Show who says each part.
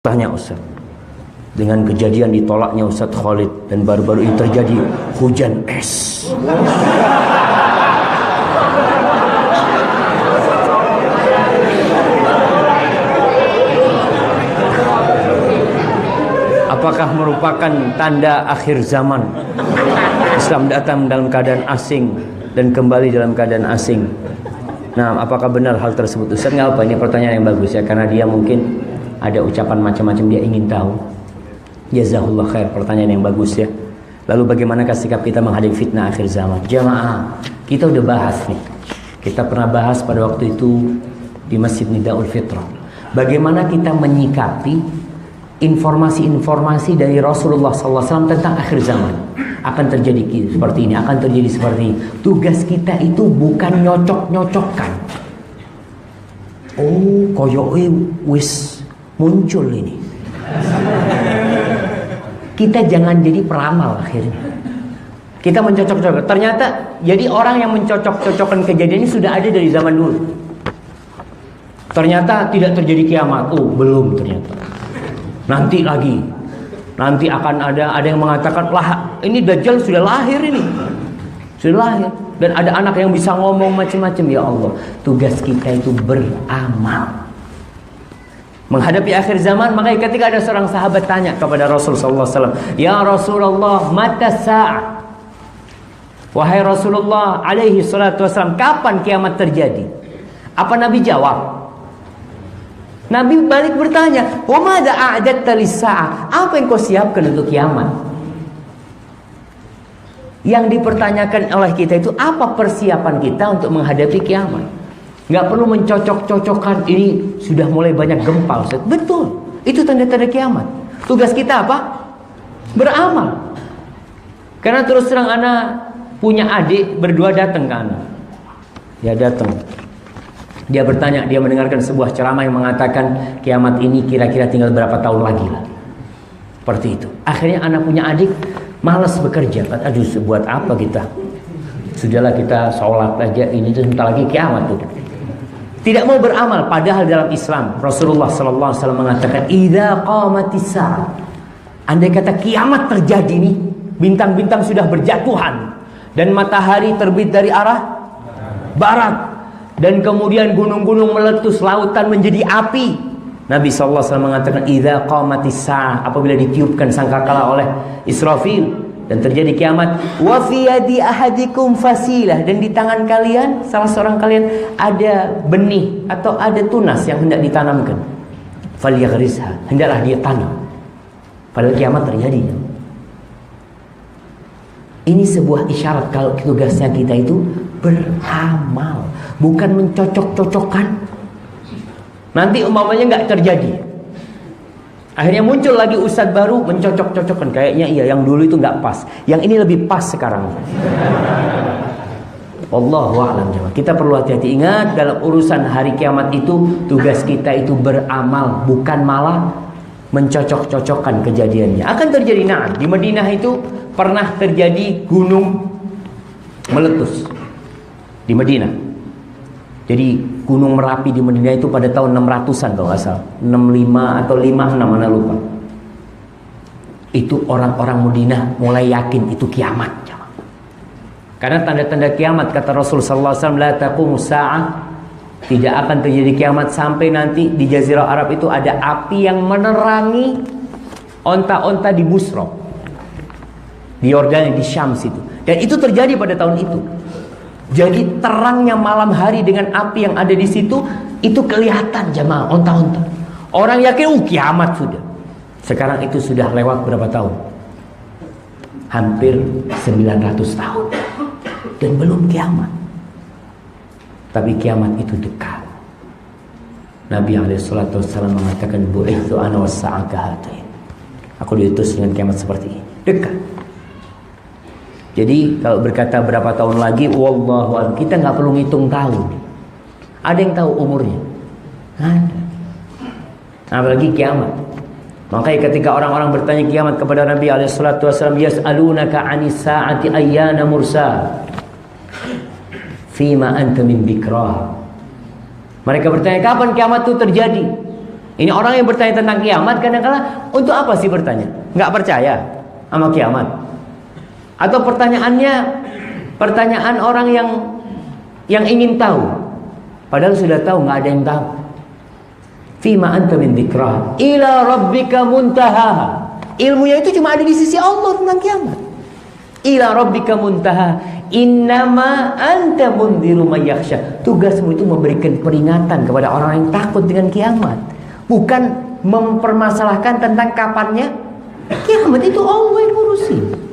Speaker 1: Tanya Ustaz, dengan kejadian ditolaknya Ustaz Khalid dan baru-baru ini terjadi hujan es. Apakah merupakan tanda akhir zaman? Islam datang dalam keadaan asing dan kembali dalam keadaan asing. Nah, apakah benar hal tersebut? Ustaz, nggak apa, ini pertanyaan yang bagus ya, karena dia mungkin ada ucapan macam-macam, dia ingin tahu. Jazakallah khair, pertanyaan yang bagus ya. Lalu bagaimanakah sikap kita menghadapi fitnah akhir zaman? Jamaah, kita udah bahas nih. Kita pernah bahas pada waktu itu di Masjid Nidaul Fitrah. Bagaimana kita menyikapi informasi-informasi dari Rasulullah SAW tentang akhir zaman. Akan terjadi seperti ini, akan terjadi seperti ini. Tugas kita itu bukan nyocok-nyocokkan. Oh, koyoke wis muncul ini. Kita jangan jadi peramal akhirnya. Kita mencocok-cocokkan. Ternyata jadi orang yang mencocok-cocokkan kejadian ini sudah ada dari zaman dulu. Ternyata tidak terjadi kiamat. Oh, belum ternyata. Nanti lagi. Nanti akan ada yang mengatakan, lah ini Dajjal sudah lahir ini. Sudah lahir. Dan ada anak yang bisa ngomong macam-macam. Ya Allah, tugas kita itu beramal menghadapi akhir zaman. Makanya ketika ada seorang sahabat tanya kepada Rasul SAW, ya Rasulullah, mata sa'ah? Wahai Rasulullah alaihi salatu wassalam, kapan kiamat terjadi? Apa Nabi jawab? Nabi balik bertanya, wa madza a'dadta lis-sa'ah? Apa yang kau siapkan untuk kiamat? Yang dipertanyakan oleh kita itu apa persiapan kita untuk menghadapi kiamat. Nggak perlu mencocok-cocokkan, ini sudah mulai banyak gempa Ustaz. Betul, itu tanda-tanda kiamat. Tugas kita apa? Beramal. Karena terus terang anak punya adik berdua datang ke anak. Dia datang, dia bertanya, dia mendengarkan sebuah ceramah yang mengatakan kiamat ini kira-kira tinggal berapa tahun lagi lah. Seperti itu. Akhirnya anak punya adik malas bekerja. Aduh, buat apa kita? Sudahlah kita sholat aja, ini tuh sebentar lagi kiamat tuh. Tidak mau beramal, padahal dalam Islam Rasulullah SAW mengatakan, idza qamatis sa'ah, andai kata kiamat terjadi nih, bintang-bintang sudah berjatuhan dan matahari terbit dari arah barat dan kemudian gunung-gunung meletus, lautan menjadi api. Nabi SAW mengatakan, idza qamatis sa'ah, apabila ditiupkan sangkakala oleh Israfil dan terjadi kiamat, wa fi yadi ahadikum fasilah, dan di tangan kalian, salah seorang kalian ada benih atau ada tunas yang hendak ditanamkan. Falyaghrisha, hendaklah dia tanam. Padahal kiamat terjadi. Ini sebuah isyarat kalau tugasnya kita itu beramal, bukan mencocok-cocokkan. Nanti umpamanya nggak terjadi. Akhirnya muncul lagi ustadz baru mencocok-cocokkan. Kayaknya iya, yang dulu itu nggak pas, yang ini lebih pas sekarang. Wallahu a'lam. Kita perlu hati-hati. Ingat, dalam urusan hari kiamat itu tugas kita itu beramal, bukan malah mencocok-cocokkan kejadiannya. Akan terjadi. Nah, di Madinah itu pernah terjadi gunung meletus di Madinah. Jadi Gunung Merapi di Madinah itu pada tahun 600-an kalau nggak salah, 65 atau 56, mana lupa. Itu orang-orang Madinah mulai yakin itu kiamat. Karena tanda-tanda kiamat kata Rasul sallallahu alaihi wasallam, la taqumus sa'ah, tidak akan terjadi kiamat sampai nanti di Jazirah Arab itu ada api yang menerangi onta-onta di Busra, di Yordania, di Syam situ. Dan itu terjadi pada tahun itu. Jadi terangnya malam hari dengan api yang ada di situ itu kelihatan jamaah, onta-onta. Orang yakin kiamat sudah. Sekarang itu sudah lewat berapa tahun? Hampir 900 tahun. Dan belum kiamat. Tapi kiamat itu dekat. Nabi SAW mengatakan, bu'ithu ana was-sa'ah kahatain. Aku diutus dengan kiamat seperti ini. Dekat. Jadi kalau berkata berapa tahun lagi, wallahu a'lam, kita nggak perlu ngitung tahun. Ada yang tahu umurnya? Ada. Apalagi kiamat. Makanya ketika orang-orang bertanya kiamat kepada Nabi SAW, yas'alunaka 'anis sa'ati ayyana mursaha, fima anta min dzikraha. Mereka bertanya, kapan kiamat itu terjadi? Ini orang yang bertanya tentang kiamat kadang-kala untuk apa sih bertanya? Nggak percaya sama kiamat? Atau pertanyaan orang yang ingin tahu, padahal sudah tahu nggak ada yang tahu. Fima anta min dzikra ila rabbika muntaha. Ilmunya itu cuma ada di sisi Allah tentang kiamat. Ila rabbika muntaha. Innama anta mundziru may yakhsha. Tugasmu itu memberikan peringatan kepada orang yang takut dengan kiamat, bukan mempermasalahkan tentang kapannya kiamat. Itu Allah yang ngurusin.